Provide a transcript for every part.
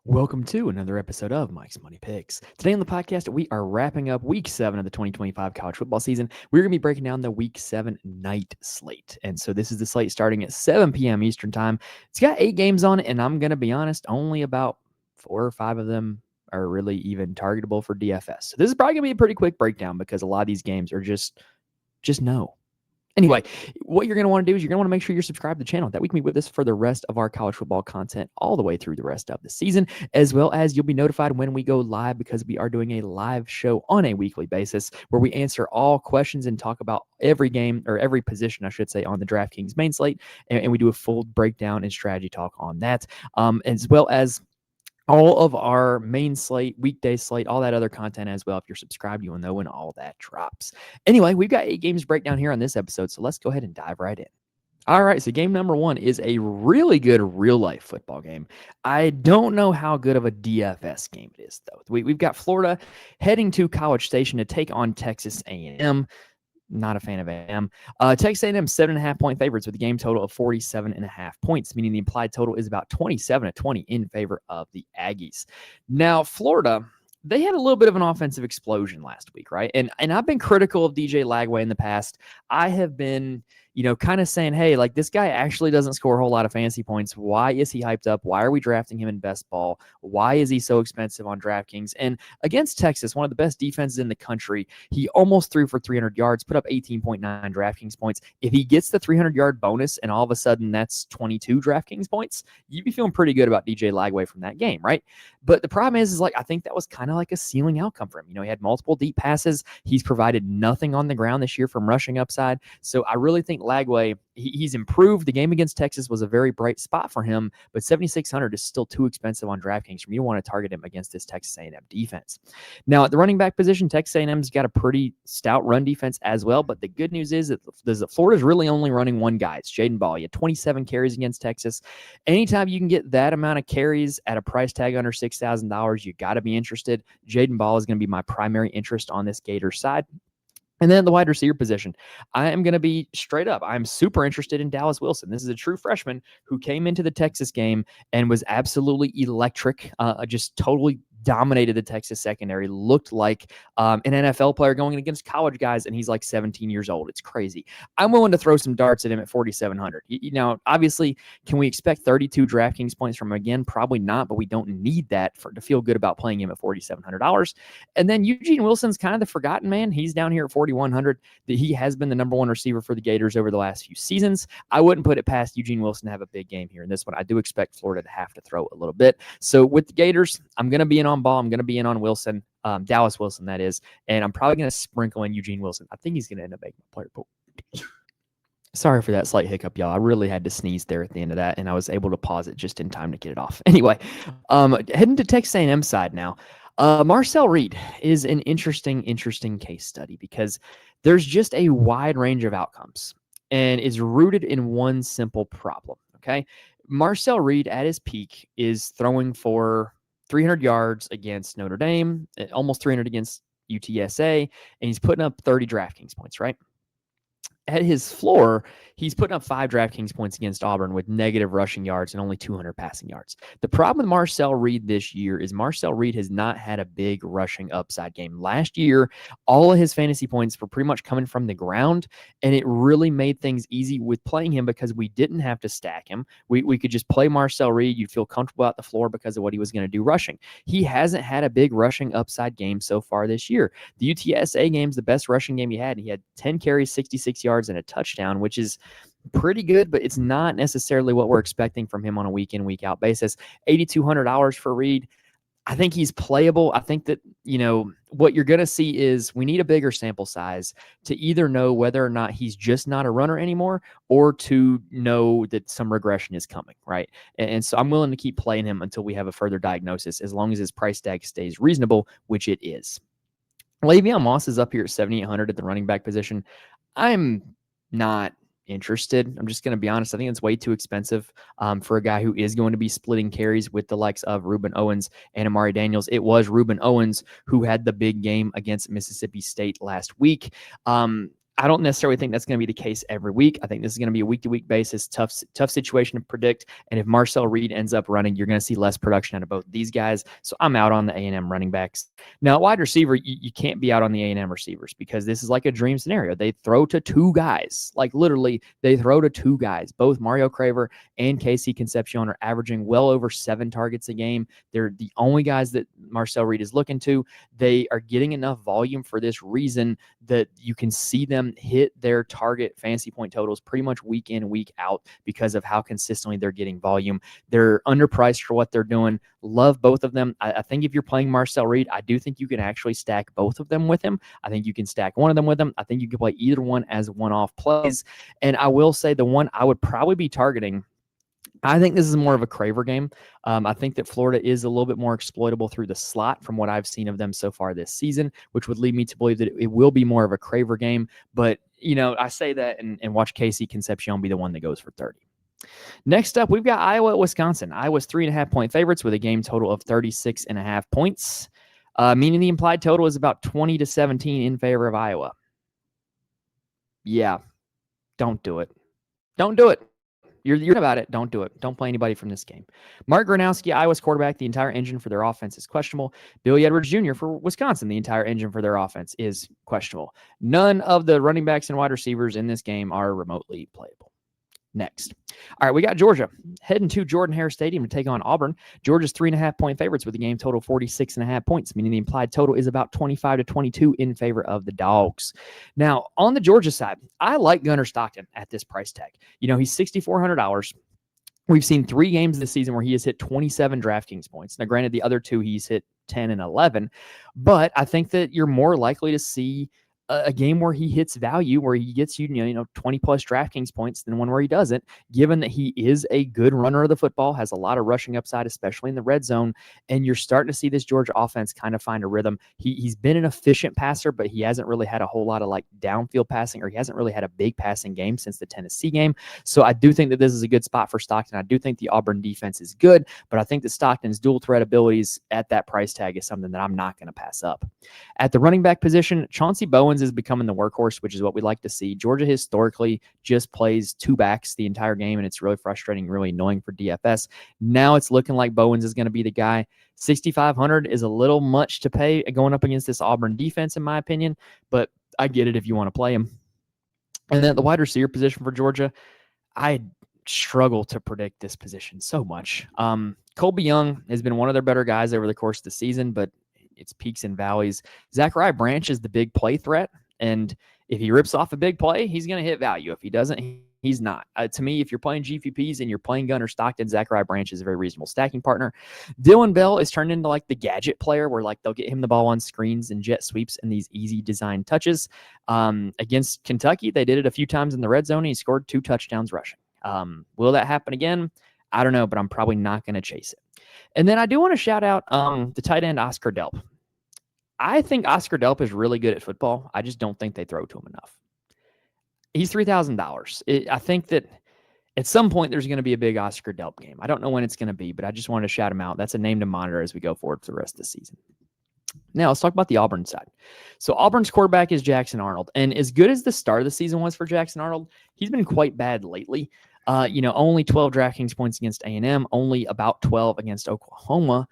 Welcome to another episode of Mike's Money Picks. Today on the podcast, we are wrapping up week 7 of the 2025 college football season. We're going to be breaking down the week 7 night slate. And so this is the slate starting at 7 p.m. Eastern time. It's got 8 games on it, and I'm going to be honest, only about 4 or 5 of them are really even targetable for DFS. So this is probably going to be a pretty quick breakdown because a lot of these games are just no. Anyway, what you're going to want to do is you're going to want to make sure you're subscribed to the channel. That we can be with us for the rest of our college football content all the way through the rest of the season, as well as you'll be notified when we go live because we are doing a live show on a weekly basis where we answer all questions and talk about every game or every position, I should say, on the DraftKings main slate. And we do a full breakdown and strategy talk on that, as well as all of our main slate, weekday slate, all that other content as well. If you're subscribed, you will know when all that drops. Anyway, we've got 8 games breakdown here on this episode, so let's go ahead and dive right in. All right, so game number 1 is a really good real-life football game. I don't know how good of a DFS game it is, though. We've got Florida heading to College Station to take on Texas A&M. Not a fan of A&M. Texas A&M 7.5-point favorites with a game total of 47.5 points, meaning the implied total is about 27-20 in favor of the Aggies. Now, Florida, they had a little bit of an offensive explosion last week, right? And I've been critical of DJ Lagway in the past. I have been, kind of saying, hey, like this guy actually doesn't score a whole lot of fantasy points. Why is he hyped up? Why are we drafting him in best ball? Why is he so expensive on DraftKings? And against Texas, one of the best defenses in the country, he almost threw for 300 yards, put up 18.9 DraftKings points. If he gets the 300-yard bonus and all of a sudden that's 22 DraftKings points, you'd be feeling pretty good about DJ Lagway from that game, right? But the problem is like I think that was kind of like a ceiling outcome for him. He had multiple deep passes. He's provided nothing on the ground this year from rushing upside. So I really think Lagway, he's improved. The game against Texas was a very bright spot for him, but 7,600 is still too expensive on DraftKings for me to want to target him against this Texas A&M defense. Now, at the running back position, Texas A&M's got a pretty stout run defense as well, but the good news is that Florida's really only running one guy. It's Jaden Ball. He had 27 carries against Texas. Anytime you can get that amount of carries at a price tag under $6,000, you got to be interested. Jaden Ball is going to be my primary interest on this Gators side. And then the wide receiver position, I am going to be straight up. I'm super interested in Dallas Wilson. This is a true freshman who came into the Texas game and was absolutely electric, just totally dominated the Texas secondary, looked like an NFL player going against college guys, and he's like 17 years old. It's crazy. I'm willing to throw some darts at him at 4,700. Obviously, can we expect 32 DraftKings points from him again? Probably not, but we don't need that to feel good about playing him at $4,700. And then Eugene Wilson's kind of the forgotten man. He's down here at 4,100. He has been the number 1 receiver for the Gators over the last few seasons. I wouldn't put it past Eugene Wilson to have a big game here in this one. I do expect Florida to have to throw a little bit. So with the Gators, I'm going to be in on Ball. I'm going to be in on Wilson, Dallas Wilson, that is. And I'm probably going to sprinkle in Eugene Wilson. I think he's going to end up making my player pool. Sorry for that slight hiccup, y'all. I really had to sneeze there at the end of that, and I was able to pause it just in time to get it off. Anyway, heading to Texas A&M side now. Marcel Reed is an interesting case study because there's just a wide range of outcomes and is rooted in one simple problem, okay? Marcel Reed at his peak is throwing for 300 yards against Notre Dame, almost 300 against UTSA, and he's putting up 30 DraftKings points, right? At his floor, he's putting up 5 DraftKings points against Auburn with negative rushing yards and only 200 passing yards. The problem with Marcel Reed this year is Marcel Reed has not had a big rushing upside game. Last year, all of his fantasy points were pretty much coming from the ground, and it really made things easy with playing him because we didn't have to stack him. We could just play Marcel Reed. You'd feel comfortable out the floor because of what he was going to do rushing. He hasn't had a big rushing upside game so far this year. The UTSA game's the best rushing game he had, and he had 10 carries, 66 yards, and a touchdown, which is pretty good, but it's not necessarily what we're expecting from him on a week in, week out basis. $8,200 for Reed. I think he's playable. I think that, what you're going to see is we need a bigger sample size to either know whether or not he's just not a runner anymore or to know that some regression is coming, right? And so I'm willing to keep playing him until we have a further diagnosis, as long as his price tag stays reasonable, which it is. Le'Veon Moss is up here at 7,800 at the running back position. I'm not interested. I'm just going to be honest. I think it's way too expensive for a guy who is going to be splitting carries with the likes of Reuben Owens and Amari Daniels. It was Reuben Owens who had the big game against Mississippi State last week. I don't necessarily think that's going to be the case every week. I think this is going to be a week-to-week basis, tough situation to predict. And if Marcel Reed ends up running, you're going to see less production out of both these guys. So I'm out on the A&M running backs. Now, wide receiver, you can't be out on the A&M receivers because this is like a dream scenario. They throw to two guys. Like literally, they throw to two guys. Both Mario Craver and Casey Concepcion are averaging well over 7 targets a game. They're the only guys that Marcel Reed is looking to. They are getting enough volume for this reason that you can see them hit their target fantasy point totals pretty much week in, week out because of how consistently they're getting volume. They're underpriced for what they're doing. Love both of them. I think if you're playing Marcel Reed, I do think you can actually stack both of them with him. I think you can stack one of them with him. I think you can play either one as one-off plays. And I will say the one I would probably be targeting, I think this is more of a Craver game. I think that Florida is a little bit more exploitable through the slot from what I've seen of them so far this season, which would lead me to believe that it will be more of a Craver game. But, I say that and watch Casey Concepcion be the one that goes for 30. Next up, we've got Iowa at Wisconsin. Iowa's 3.5-point favorites with a game total of 36.5 points, meaning the implied total is about 20-17 in favor of Iowa. Yeah, don't do it. Don't do it. You're about it. Don't do it. Don't play anybody from this game. Mark Gronowski, Iowa's quarterback, the entire engine for their offense is questionable. Billy Edwards Jr. for Wisconsin, the entire engine for their offense is questionable. None of the running backs and wide receivers in this game are remotely playable. Next. All right, we got Georgia heading to Jordan-Hare Stadium to take on Auburn. Georgia's 3.5-point favorites with a game total 46.5 points, meaning the implied total is about 25-22 in favor of the Dogs. Now, on the Georgia side, I like Gunnar Stockton at this price tag. He's $6,400. We've seen 3 games this season where he has hit 27 DraftKings points. Now, granted, the other 2 he's hit 10 and 11, but I think that you're more likely to see a game where he hits value, where he gets 20 plus DraftKings points than one where he doesn't, given that he is a good runner of the football, has a lot of rushing upside, especially in the red zone. And you're starting to see this Georgia offense kind of find a rhythm. He's been an efficient passer, but he hasn't really had a whole lot of downfield passing, or he hasn't really had a big passing game since the Tennessee game. So I do think that this is a good spot for Stockton. I do think the Auburn defense is good, but I think that Stockton's dual threat abilities at that price tag is something that I'm not going to pass up. At the running back position, Chauncey Bowens is becoming the workhorse, which is what we like to see. Georgia historically just plays 2 backs the entire game, and it's really frustrating, really annoying for DFS. Now it's looking like Bowens is going to be the guy. 6,500 is a little much to pay going up against this Auburn defense, in my opinion, but I get it if you want to play him. And then at the wide receiver position for Georgia, I struggle to predict this position so much. Colby Young has been one of their better guys over the course of the season, but it's peaks and valleys. Zachariah Branch is the big play threat, and if he rips off a big play, he's going to hit value. If he doesn't, he's not. To me, if you're playing GPPs and you're playing Gunnar Stockton, Zachariah Branch is a very reasonable stacking partner. Dylan Bell is turned into the gadget player where they'll get him the ball on screens and jet sweeps and these easy design touches. Against Kentucky, they did it a few times in the red zone, and he scored 2 touchdowns rushing. Will that happen again? I don't know, but I'm probably not going to chase it. And then I do want to shout out the tight end Oscar Delp. I think Oscar Delp is really good at football. I just don't think they throw to him enough. He's $3,000. I think that at some point there's going to be a big Oscar Delp game. I don't know when it's going to be, but I just wanted to shout him out. That's a name to monitor as we go forward for the rest of the season. Now, let's talk about the Auburn side. So Auburn's quarterback is Jackson Arnold. And as good as the start of the season was for Jackson Arnold, he's been quite bad lately. Only 12 DraftKings points against A&M, only about 12 against Oklahoma.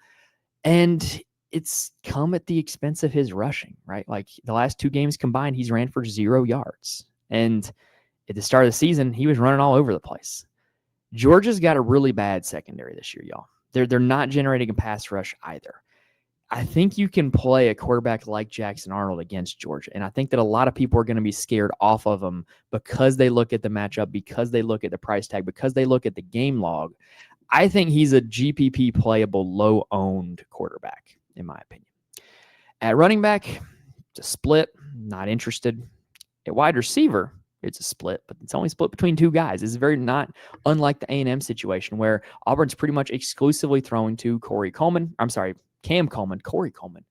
And it's come at the expense of his rushing, right? The last 2 games combined, he's ran for 0 yards. And at the start of the season, he was running all over the place. Georgia's got a really bad secondary this year, y'all. They're not generating a pass rush either. I think you can play a quarterback like Jackson Arnold against Georgia. And I think that a lot of people are going to be scared off of him because they look at the matchup, because they look at the price tag, because they look at the game log. I think he's a GPP playable, low-owned quarterback, in my opinion. At running back, it's a split. Not interested. At wide receiver, it's a split, but it's only split between 2 guys. It's very not unlike the A&M situation where Auburn's pretty much exclusively throwing to Cam Coleman. Corey Coleman.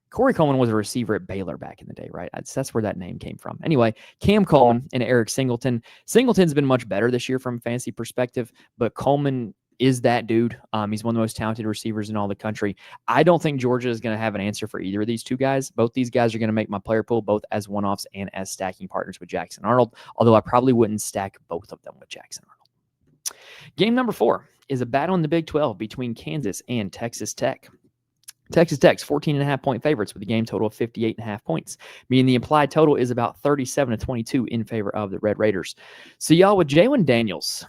Corey Coleman was a receiver at Baylor back in the day, right? That's where that name came from. Anyway, Cam Coleman and Eric Singleton. Singleton's been much better this year from a fantasy perspective, but Coleman is that dude. He's one of the most talented receivers in all the country. I don't think Georgia is going to have an answer for either of these two guys. Both these guys are going to make my player pool, both as one-offs and as stacking partners with Jackson Arnold, although I probably wouldn't stack both of them with Jackson Arnold. Game number 4 is a battle in the Big 12 between Kansas and Texas Tech. Texas Tech's 14.5-point favorites with a game total of 58.5 points, meaning the implied total is about 37-22 in favor of the Red Raiders. So y'all, with Jalen Daniels,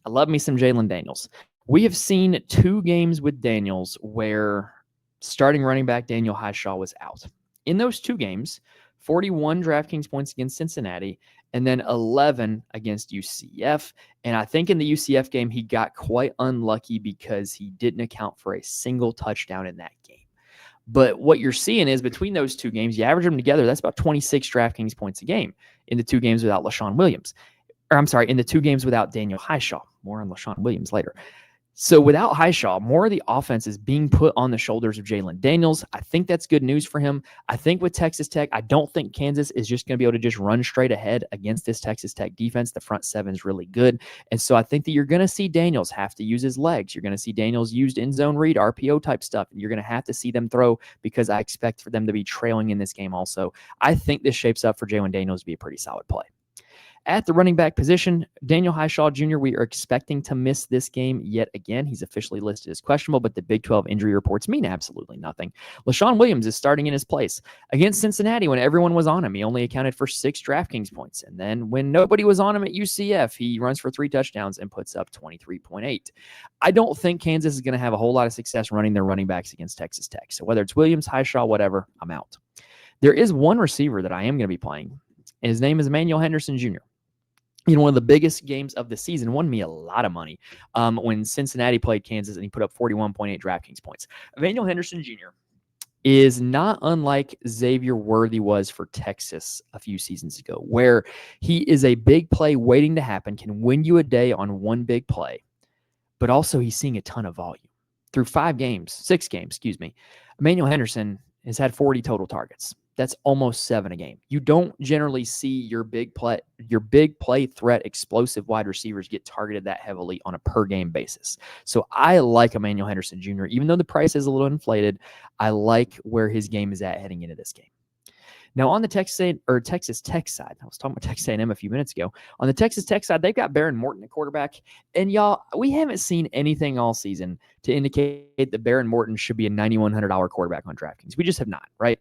I love me some Jalen Daniels. We have seen 2 games with Daniels where starting running back Daniel Highshaw was out. In those 2 games, 41 DraftKings points against Cincinnati, and then 11 against UCF. And I think in the UCF game, he got quite unlucky because he didn't account for a single touchdown in that game. But what you're seeing is between those 2 games, you average them together, that's about 26 DraftKings points a game in the 2 games without LaShawn Williams. Or I'm sorry, in the 2 games without Daniel Highshaw. More on LaShawn Williams later. So without Highshaw, more of the offense is being put on the shoulders of Jalen Daniels. I think that's good news for him. I think with Texas Tech, I don't think Kansas is just going to be able to just run straight ahead against this Texas Tech defense. The front 7 is really good. And so I think that you're going to see Daniels have to use his legs. You're going to see Daniels used in zone read, RPO type stuff. And you're going to have to see them throw because I expect for them to be trailing in this game also. I think this shapes up for Jalen Daniels to be a pretty solid play. At the running back position, Daniel Highshaw Jr., we are expecting to miss this game yet again. He's officially listed as questionable, but the Big 12 injury reports mean absolutely nothing. LaShawn Williams is starting in his place. Against Cincinnati, when everyone was on him, he only accounted for 6 DraftKings points. And then when nobody was on him at UCF, he runs for 3 touchdowns and puts up 23.8. I don't think Kansas is going to have a whole lot of success running their running backs against Texas Tech. So whether it's Williams, Highshaw, whatever, I'm out. There is one receiver that I am going to be playing, and his name is Emmanuel Henderson Jr. One of the biggest games of the season, won me a lot of money when Cincinnati played Kansas and he put up 41.8 DraftKings points. Emmanuel Henderson Jr. is not unlike Xavier Worthy was for Texas a few seasons ago, where he is a big play waiting to happen, can win you a day on one big play, but also he's seeing a ton of volume. Through 6 games, Emmanuel Henderson has had 40 total targets. That's almost 7 a game. You don't generally see your big play threat, explosive wide receivers get targeted that heavily on a per game basis. So I like Emmanuel Henderson Jr. Even though the price is a little inflated, I like where his game is at heading into this game. Now, on the Texas Tech side, I was talking about Texas A&M a few minutes ago. On the Texas Tech side, they've got Baron Morton at quarterback. And y'all, we haven't seen anything all season to indicate that Baron Morton should be a $9,100 quarterback on DraftKings. We just have not, right?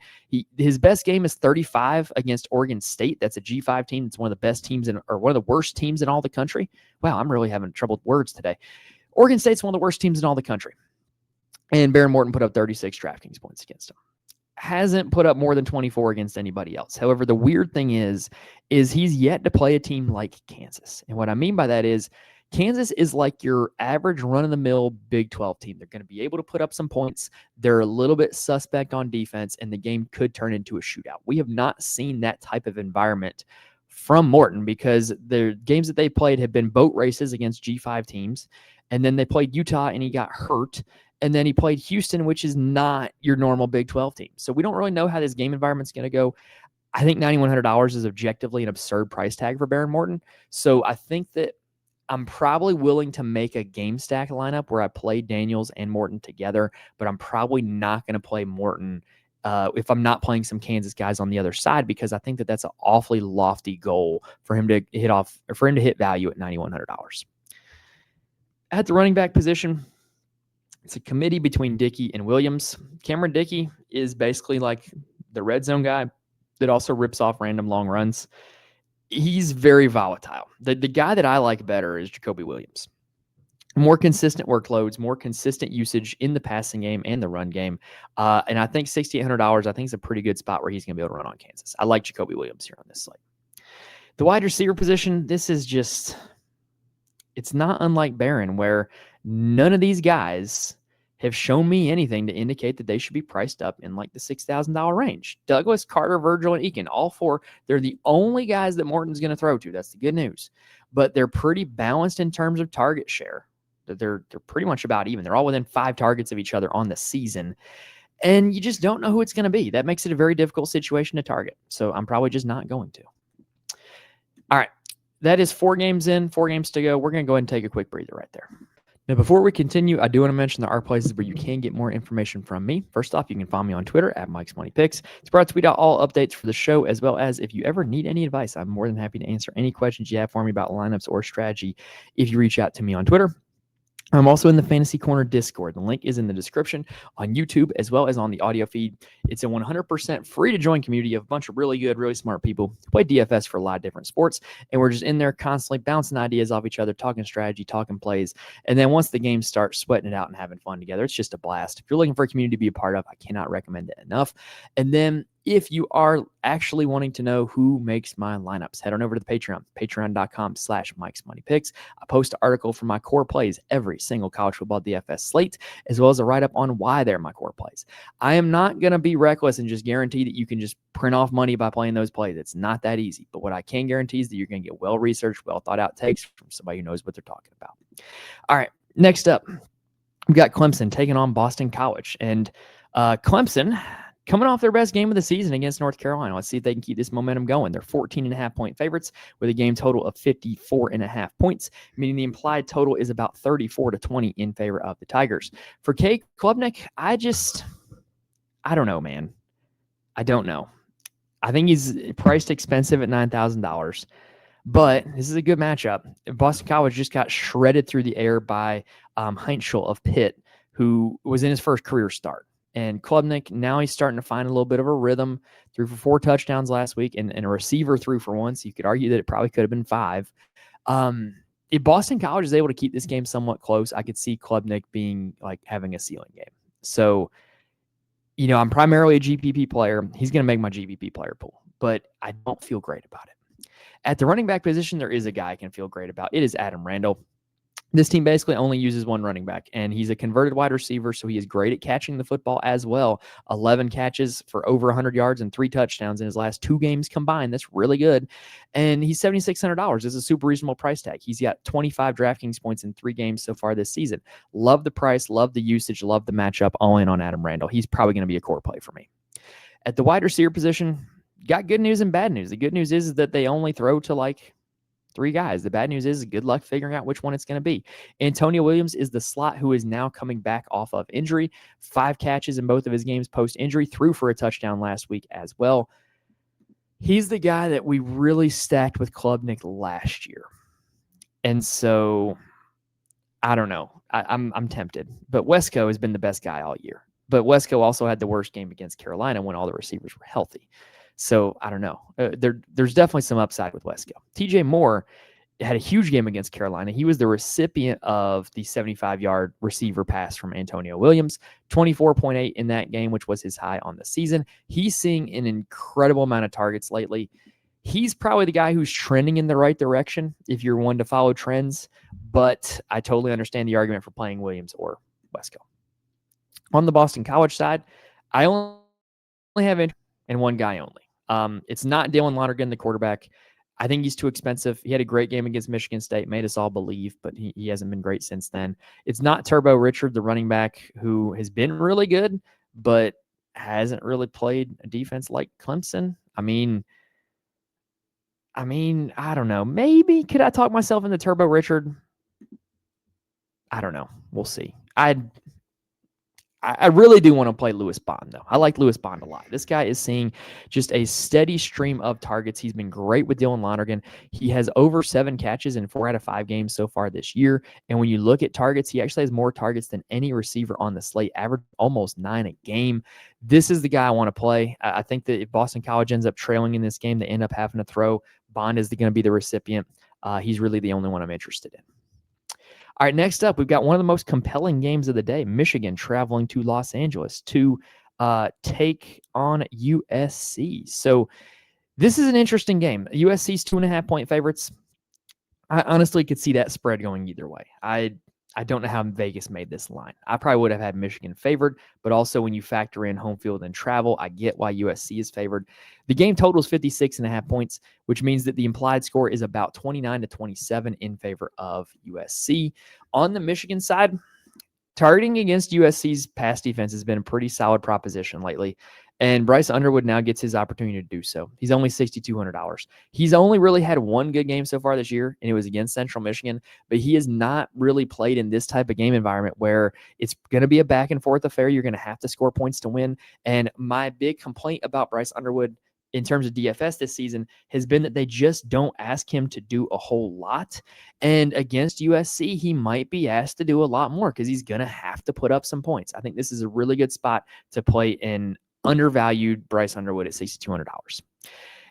His best game is 35 against Oregon State. That's a G5 team. It's one of the best teams or one of the worst teams in all the country. Wow, I'm really having trouble with words today. Oregon State's one of the worst teams in all the country. And Baron Morton put up 36 DraftKings points against him. Hasn't put up more than 24 against anybody else. However, the weird thing is he's yet to play a team like Kansas. And what I mean by that is Kansas is like your average run-of-the-mill Big 12 team. They're going to be able to put up some points. They're a little bit suspect on defense, and the game could turn into a shootout. We have not seen that type of environment from Morton because the games that they played have been boat races against G5 teams, and then they played Utah, and he got hurt. And then he played Houston, which is not your normal Big 12 team. So we don't really know how this game environment's going to go. I think $9,100 is objectively an absurd price tag for Baron Morton. So I think that I'm probably willing to make a game stack lineup where I play Daniels and Morton together, but I'm probably not going to play Morton if I'm not playing some Kansas guys on the other side, because I think that that's an awfully lofty goal for him to hit value at $9,100. At the running back position, it's a committee between Dickey and Williams. Cameron Dickey is basically like the red zone guy that also rips off random long runs. He's very volatile. The guy that I like better is Jacoby Williams. More consistent workloads, more consistent usage in the passing game and the run game. And I think $6,800, I think is a pretty good spot where he's going to be able to run on Kansas. I like Jacoby Williams here on this slate. The wide receiver position, it's not unlike Barron, where none of these guys have shown me anything to indicate that they should be priced up in like the $6,000 range. Douglas, Carter, Virgil, and Eakin, all 4, they're the only guys that Morton's going to throw to. That's the good news. But they're pretty balanced in terms of target share. They're pretty much about even. They're all within 5 targets of each other on the season. And you just don't know who it's going to be. That makes it a very difficult situation to target. So I'm probably just not going to. All right. That is 4 games in, 4 games to go. We're going to go ahead and take a quick breather right there. Now, before we continue, I do want to mention there are places where you can get more information from me. First off, you can follow me on Twitter at Mike's Money Picks. It's where I tweet out all updates for the show, as well as if you ever need any advice, I'm more than happy to answer any questions you have for me about lineups or strategy if you reach out to me on Twitter. I'm also in the Fantasy Corner Discord. The link is in the description on YouTube as well as on the audio feed. It's a 100% free to join community of a bunch of really good, really smart people who play DFS for a lot of different sports. And we're just in there constantly bouncing ideas off each other, talking strategy, talking plays. And then once the game starts, sweating it out and having fun together. It's just a blast. If you're looking for a community to be a part of, I cannot recommend it enough. And then if you are actually wanting to know who makes my lineups, head on over to the Patreon, patreon.com/Mike's Money Picks. I post an article for my core plays every single college football DFS slate, as well as a write-up on why they're my core plays. I am not going to be reckless and just guarantee that you can just print off money by playing those plays. It's not that easy. But what I can guarantee is that you're going to get well-researched, well-thought-out takes from somebody who knows what they're talking about. All right, next up, we've got Clemson taking on Boston College. And Clemson coming off their best game of the season against North Carolina. Let's see if they can keep this momentum going. They're 14.5-point favorites with a game total of 54.5 points, meaning the implied total is about 34-20 in favor of the Tigers. For Kay Klubnik, I don't know, man. I don't know. I think he's priced expensive at $9,000, but this is a good matchup. Boston College just got shredded through the air by Heinschel of Pitt, who was in his first career start. And Klubnik, now he's starting to find a little bit of a rhythm. Threw for 4 touchdowns last week, and a receiver threw for 1, so you could argue that it probably could have been 5. If Boston College is able to keep this game somewhat close, I could see Klubnik being like having a ceiling game. So, I'm primarily a GPP player. He's going to make my GPP player pool, but I don't feel great about it. At the running back position, there is a guy I can feel great about. It is Adam Randall. This team basically only uses one running back, and he's a converted wide receiver, so he is great at catching the football as well. 11 catches for over 100 yards and 3 touchdowns in his last 2 games combined. That's really good. And he's $7,600. This is a super reasonable price tag. He's got 25 DraftKings points in 3 games so far this season. Love the price, love the usage, love the matchup. All in on Adam Randall. He's probably going to be a core play for me. At the wide receiver position, got good news and bad news. The good news is that they only throw to like 3 guys. The bad news is good luck figuring out which one it's going to be. Antonio Williams is the slot who is now coming back off of injury. 5 catches in both of his games post-injury. Threw for a touchdown last week as well. He's the guy that we really stacked with Klubnik last year. And so, I don't know. I'm tempted. But Wesco has been the best guy all year. But Wesco also had the worst game against Carolina when all the receivers were healthy. So I don't know. There's definitely some upside with Wesco. TJ Moore had a huge game against Carolina. He was the recipient of the 75-yard receiver pass from Antonio Williams, 24.8 in that game, which was his high on the season. He's seeing an incredible amount of targets lately. He's probably the guy who's trending in the right direction if you're one to follow trends, but I totally understand the argument for playing Williams or Wesco. On the Boston College side, I only have interest in one guy only. It's not Dylan Lonergan, the quarterback. I think he's too expensive. He had a great game against Michigan State, made us all believe, but he hasn't been great since then. It's not Turbo Richard, the running back, who has been really good, but hasn't really played a defense like Clemson. I mean, I don't know. Maybe could I talk myself into Turbo Richard? I don't know. We'll see. I really do want to play Lewis Bond, though. I like Lewis Bond a lot. This guy is seeing just a steady stream of targets. He's been great with Dylan Lonergan. He has over 7 catches in 4 out of 5 games so far this year. And when you look at targets, he actually has more targets than any receiver on the slate, average almost 9 a game. This is the guy I want to play. I think that if Boston College ends up trailing in this game, they end up having to throw. Bond is going to be the recipient. He's really the only one I'm interested in. All right, next up, we've got one of the most compelling games of the day. Michigan traveling to Los Angeles to take on USC. So this is an interesting game. USC's 2.5-point favorites. I honestly could see that spread going either way. I don't know how Vegas made this line. I probably would have had Michigan favored, but also when you factor in home field and travel, I get why USC is favored. The game total is 56.5 points, which means that the implied score is about 29-27 in favor of USC. On the Michigan side, Targeting against USC's pass defense has been a pretty solid proposition lately. And Bryce Underwood now gets his opportunity to do so. He's only $6,200. He's only really had one good game so far this year, and it was against Central Michigan. But he has not really played in this type of game environment where it's going to be a back and forth affair. You're going to have to score points to win. And my big complaint about Bryce Underwood in terms of DFS this season has been that they just don't ask him to do a whole lot. And against USC, he might be asked to do a lot more because he's going to have to put up some points. I think this is a really good spot to play in undervalued Bryce Underwood at $6,200.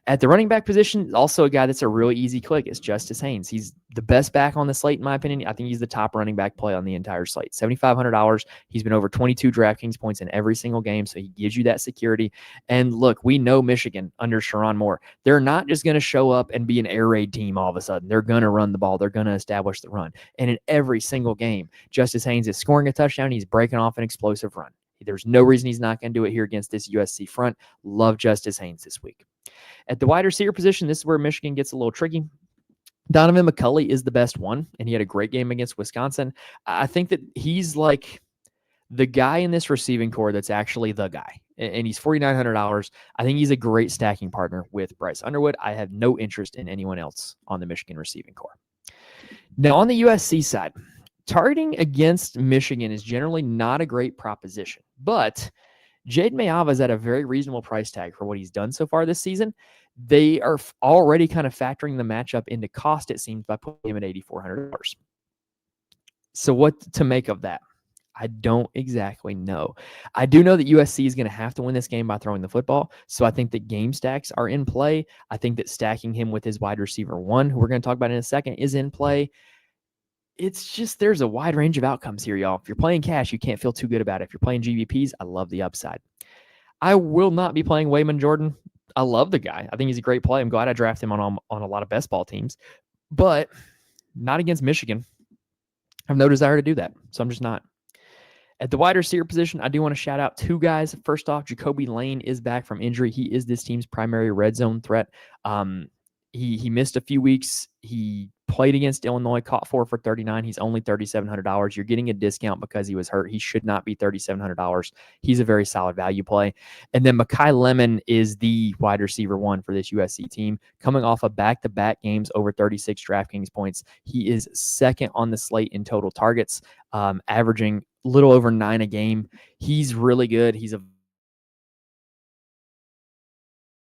At the running back position, also a guy that's a really easy click. It's Justice Haynes. He's the best back on the slate, in my opinion. I think he's the top running back play on the entire slate. $7,500. He's been over 22 DraftKings points in every single game, so he gives you that security. And look, we know Michigan under Sherrone Moore. They're not just going to show up and be an air raid team all of a sudden. They're going to run the ball. They're going to establish the run. And in every single game, Justice Haynes is scoring a touchdown. He's breaking off an explosive run. There's no reason he's not going to do it here against this USC front. Love Justice Haynes this week. At the wide receiver position, this is where Michigan gets a little tricky. Donovan McCulley is the best one, and he had a great game against Wisconsin. I think that he's like the guy in this receiving core that's actually the guy, and he's $4,900. I think he's a great stacking partner with Bryce Underwood. I have no interest in anyone else on the Michigan receiving core. Now, on the USC side, targeting against Michigan is generally not a great proposition, but Jade Mayava is at a very reasonable price tag for what he's done so far this season. They are already kind of factoring the matchup into cost, it seems, by putting him at $8,400. So what to make of that? I don't exactly know. I do know that USC is going to have to win this game by throwing the football. So I think that game stacks are in play. I think that stacking him with his wide receiver one, who we're going to talk about in a second, is in play. It's just there's a wide range of outcomes here, y'all. If you're playing cash, you can't feel too good about it. If you're playing GVPs, I love the upside. I will not be playing Wayman Jordan. I love the guy. I think he's a great play. I'm glad I drafted him on a lot of best ball teams, but not against Michigan. I have no desire to do that, so I'm just not. At the wide receiver position, I do want to shout out two guys. First off, Jacoby Lane is back from injury. He is this team's primary red zone threat. He missed a few weeks. He played against Illinois, caught 4 for 39. He's only $3,700. You're getting a discount because he was hurt. He should not be $3,700. He's a very solid value play. And then Mekhi Lemon is the wide receiver one for this USC team, coming off of back-to-back games over 36 DraftKings points. He is second on the slate in total targets, averaging a little over 9 a game. He's really good. He's a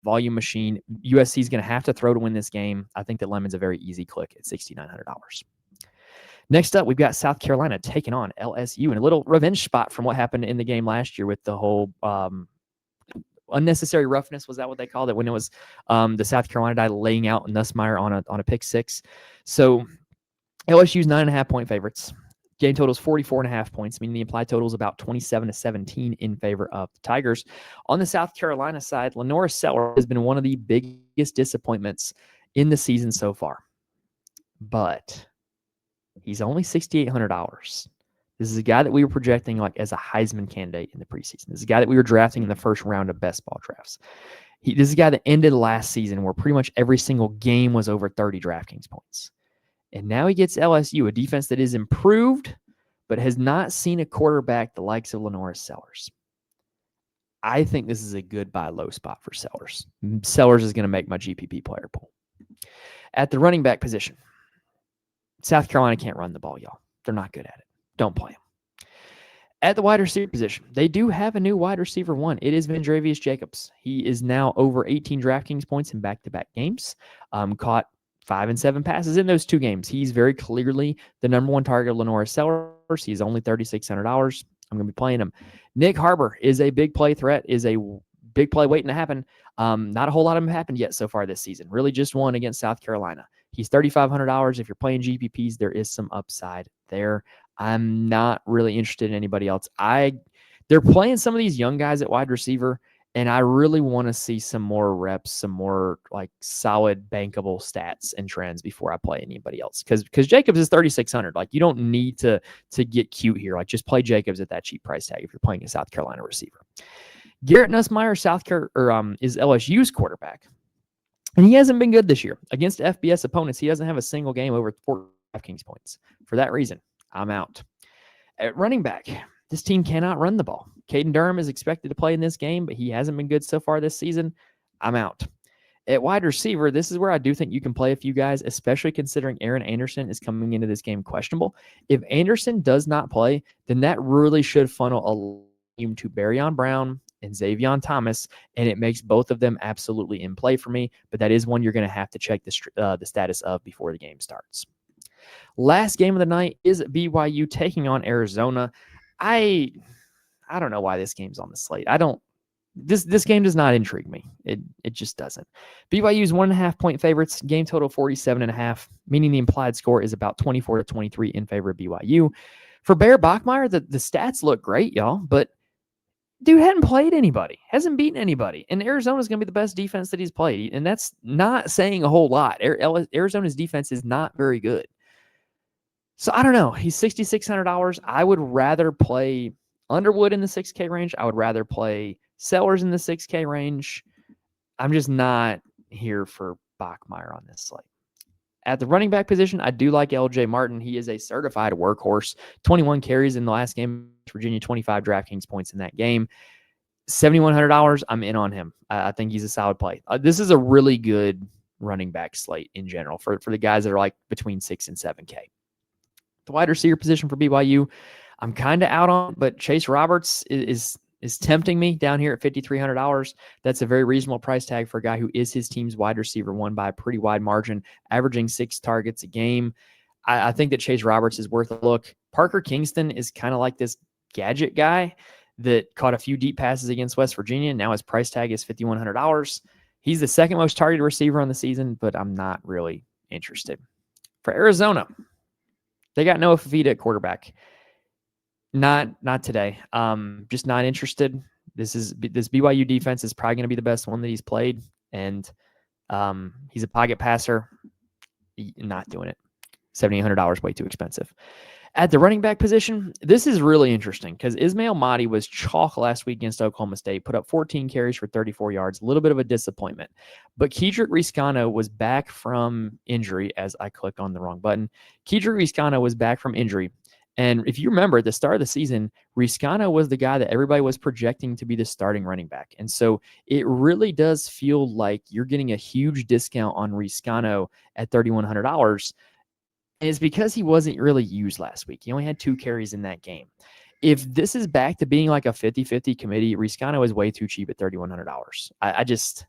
volume machine. USC is going to have to throw to win this game. I think that Lemon's a very easy click at $6,900. Next up, we've got South Carolina taking on LSU in a little revenge spot from what happened in the game last year with the whole unnecessary roughness. Was that what they called it when it was the South Carolina guy laying out Nussmeier on a pick six? So LSU's 9.5-point favorites. Game total is 44.5 points, meaning the implied total is about 27-17 in favor of the Tigers. On the South Carolina side, Lenora Sellers has been one of the biggest disappointments in the season so far. But he's only $6,800. This is a guy that we were projecting like as a Heisman candidate in the preseason. This is a guy that we were drafting in the first round of best ball drafts. This is a guy that ended last season where pretty much every single game was over 30 DraftKings points. And now he gets LSU, a defense that is improved, but has not seen a quarterback the likes of Lenora Sellers. I think this is a good buy low spot for Sellers. Sellers is going to make my GPP player pool. At the running back position, South Carolina can't run the ball, y'all. They're not good at it. Don't play them. At the wide receiver position, they do have a new wide receiver one. It is Vendrevius Jacobs. He is now over 18 DraftKings points in back-to-back games. Caught 5 and 7 passes in those 2 games. He's very clearly the number one target of Lenora Sellers. He's only $3,600. I'm going to be playing him. Nick Harbor is a big play threat, is a big play waiting to happen. Not a whole lot of them happened yet so far this season. Really just one against South Carolina. He's $3,500. If you're playing GPPs, there is some upside there. I'm not really interested in anybody else. They're playing some of these young guys at wide receiver, and I really want to see some more reps, some more like solid bankable stats and trends before I play anybody else. Because Jacobs is $3,600. Like, you don't need to get cute here. Like, just play Jacobs at that cheap price tag if you're playing a South Carolina receiver. Garrett Nussmeier, is LSU's quarterback, and he hasn't been good this year against FBS opponents. He doesn't have a single game over 4 DraftKings points. For that reason, I'm out. At running back, this team cannot run the ball. Caden Durham is expected to play in this game, but he hasn't been good so far this season. I'm out. At wide receiver, this is where I do think you can play a few guys, especially considering Aaron Anderson is coming into this game questionable. If Anderson does not play, then that really should funnel a team to Barryon Brown and Xavion Thomas, and it makes both of them absolutely in play for me. But that is one you're going to have to check the status of before the game starts. Last game of the night is BYU taking on Arizona. I don't know why this game's on the slate. This game does not intrigue me. It just doesn't. BYU's 1.5 point favorites, game total 47.5, meaning the implied score is about 24-23 in favor of BYU. For Bear Bachmeier, the stats look great, y'all, but dude hadn't played anybody, hasn't beaten anybody, and Arizona's going to be the best defense that he's played, and that's not saying a whole lot. Arizona's defense is not very good. So I don't know. He's $6,600. I would rather play Underwood in the 6K range. I would rather play Sellers in the 6K range. I'm just not here for Bachmeier on this slate. At the running back position, I do like LJ Martin. He is a certified workhorse. 21 carries in the last game. Virginia, 25 DraftKings points in that game. $7,100, I'm in on him. I think he's a solid play. This is a really good running back slate in general for the guys that are like between 6 and 7K. The wide receiver position for BYU, I'm kind of out on, but Chase Roberts is tempting me down here at $5,300. That's a very reasonable price tag for a guy who is his team's wide receiver one by a pretty wide margin, averaging 6 targets a game. I think that Chase Roberts is worth a look. Parker Kingston is kind of like this gadget guy that caught a few deep passes against West Virginia. Now his price tag is $5,100. He's the second most targeted receiver on the season, but I'm not really interested. For Arizona, they got Noah Fafita at quarterback. Not today. Just not interested. This BYU defense is probably going to be the best one that he's played, and he's a pocket passer. Not doing it. $7,800, way too expensive. At the running back position, this is really interesting because Ismail Mahdi was chalk last week against Oklahoma State, put up 14 carries for 34 yards, a little bit of a disappointment. But Kedrick Riscano was back from injury, as I clicked on the wrong button. Kedrick Riscano was back from injury. And if you remember, at the start of the season, Riscano was the guy that everybody was projecting to be the starting running back. And so it really does feel like you're getting a huge discount on Riscano at $3,100. And it's because he wasn't really used last week. He only had 2 carries in that game. If this is back to being like a 50-50 committee, Riscano is way too cheap at $3,100.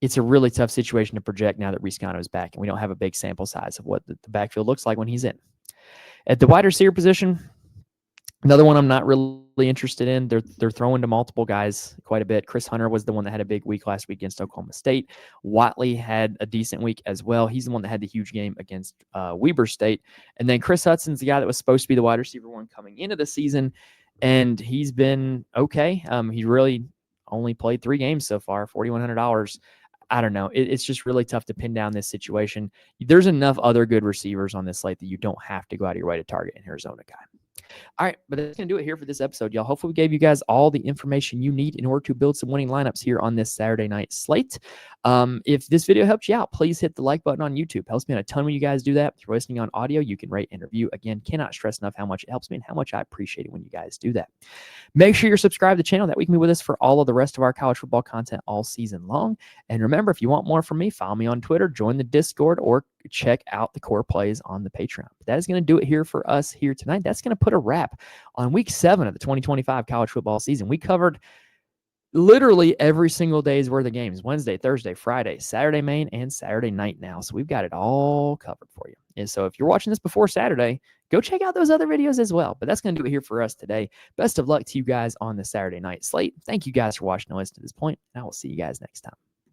It's a really tough situation to project now that Riscano is back, and we don't have a big sample size of what the backfield looks like when he's in. At the wide receiver position, another one I'm not really interested in. They're throwing to multiple guys quite a bit. Chris Hunter was the one that had a big week last week against Oklahoma State. Watley had a decent week as well. He's the one that had the huge game against Weber State. And then Chris Hudson's the guy that was supposed to be the wide receiver one coming into the season, and he's been okay. He really only played 3 games so far, $4,100. I don't know. It's just really tough to pin down this situation. There's enough other good receivers on this slate that you don't have to go out of your way to target an Arizona guy. All right, but that's going to do it here for this episode, y'all. Hopefully we gave you guys all the information you need in order to build some winning lineups here on this Saturday night slate. If this video helps you out, please hit the like button on YouTube. It helps me a ton when you guys do that. If you're listening on audio, you can rate and review. Again, cannot stress enough how much it helps me and how much I appreciate it when you guys do that. Make sure you're subscribed to the channel. That way you can be with us for all of the rest of our college football content all season long. And remember, if you want more from me, follow me on Twitter, join the Discord, or check out the core plays on the Patreon. But that is going to do it here for us here tonight. That's going to put a wrap on week 7 of the 2025 college football season. We covered literally every single day's worth of games: Wednesday, Thursday, Friday, Saturday main, and Saturday night now. So we've got it all covered for you. And so if you're watching this before Saturday, go check out those other videos as well. But that's going to do it here for us today. Best of luck to you guys on the Saturday night slate. Thank you guys for watching and listening to this point, and I will see you guys next time.